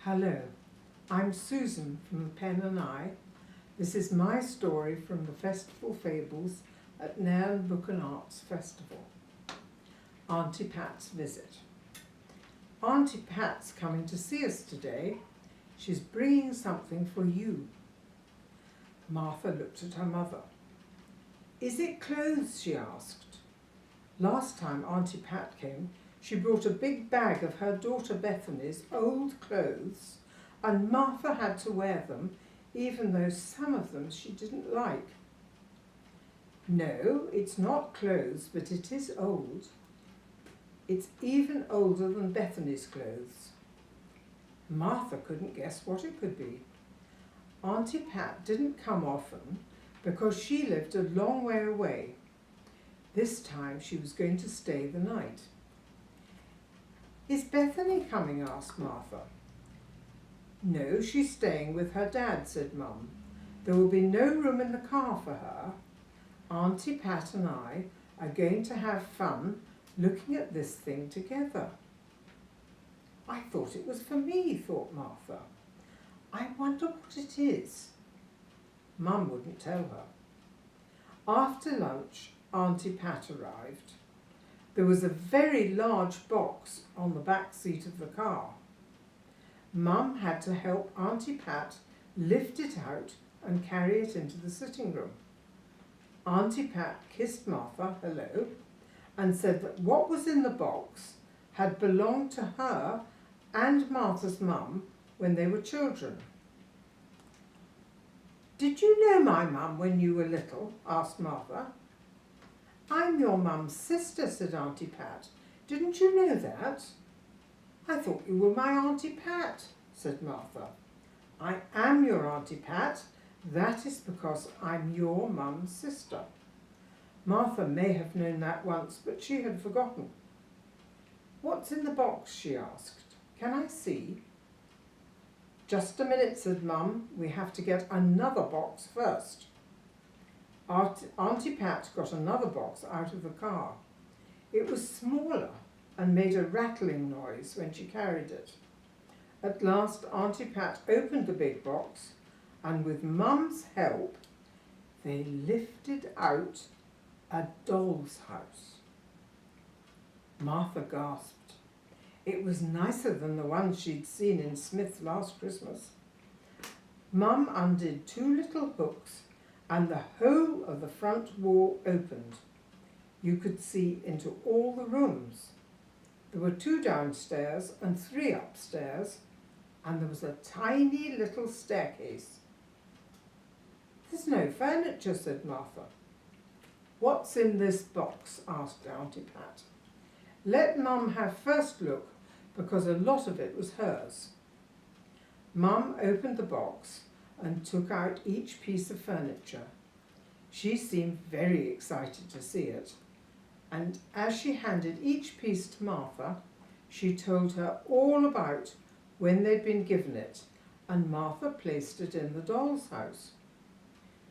Hello, I'm Susan from the Pen and I. This is my story from the Festival Fables at Nairn Book and Arts Festival. Auntie Pat's visit. Auntie Pat's coming to see us today. She's bringing something for you. Martha looked at her mother. Is it clothes? She asked. Last time Auntie Pat came, she brought a big bag of her daughter Bethany's old clothes, and Martha had to wear them, even though some of them she didn't like. No, it's not clothes, but it is old. It's even older than Bethany's clothes. Martha couldn't guess what it could be. Auntie Pat didn't come often because she lived a long way away. This time she was going to stay the night. Is Bethany coming? Asked Martha. No, she's staying with her dad, said Mum. There will be no room in the car for her. Auntie Pat and I are going to have fun looking at this thing together. I thought it was for me, thought Martha. I wonder what it is. Mum wouldn't tell her. After lunch, Auntie Pat arrived. There was a very large box on the back seat of the car. Mum had to help Auntie Pat lift it out and carry it into the sitting room. Auntie Pat kissed Martha hello and said that what was in the box had belonged to her and Martha's mum when they were children. Did you know my mum when you were little? Asked Martha. I'm your mum's sister, said Auntie Pat. Didn't you know that? I thought you were my Auntie Pat, said Martha. I am your Auntie Pat. That is because I'm your mum's sister. Martha may have known that once, but she had forgotten. What's in the box? She asked. Can I see? Just a minute, said Mum. We have to get another box first. Auntie Pat got another box out of the car. It was smaller and made a rattling noise when she carried it. At last Auntie Pat opened the big box and with Mum's help they lifted out a doll's house. Martha gasped. It was nicer than the one she'd seen in Smith's last Christmas. Mum undid two little hooks and the whole of the front wall opened. You could see into all the rooms. There were 2 downstairs and 3 upstairs, and there was a tiny little staircase. There's no furniture, said Martha. What's in this box? Asked Auntie Pat. Let Mum have first look, because a lot of it was hers. Mum opened the box and took out each piece of furniture. She seemed very excited to see it, and as she handed each piece to Martha, she told her all about when they'd been given it, and Martha placed it in the doll's house.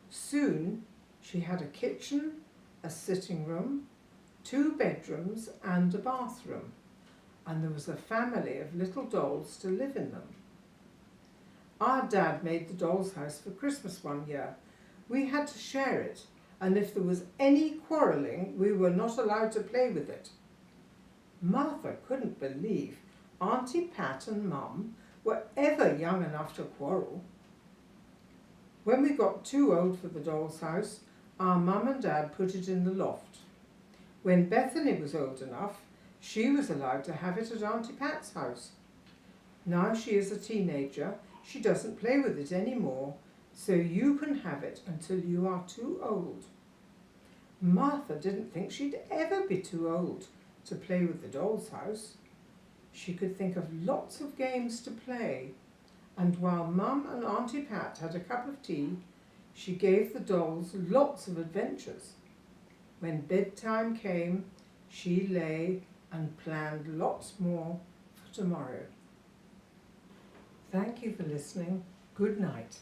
Soon she had a kitchen, a sitting room, 2 bedrooms and a bathroom, and there was a family of little dolls to live in them. Our dad made the doll's house for Christmas one year. We had to share it, and if there was any quarrelling, we were not allowed to play with it. Martha couldn't believe Auntie Pat and Mum were ever young enough to quarrel. When we got too old for the doll's house, our Mum and Dad put it in the loft. When Bethany was old enough, she was allowed to have it at Auntie Pat's house. Now she is a teenager, she doesn't play with it anymore, so you can have it until you are too old. Martha didn't think she'd ever be too old to play with the doll's house. She could think of lots of games to play, and while Mum and Auntie Pat had a cup of tea, she gave the dolls lots of adventures. When bedtime came, she lay and planned lots more for tomorrow. Thank you for listening. Good night.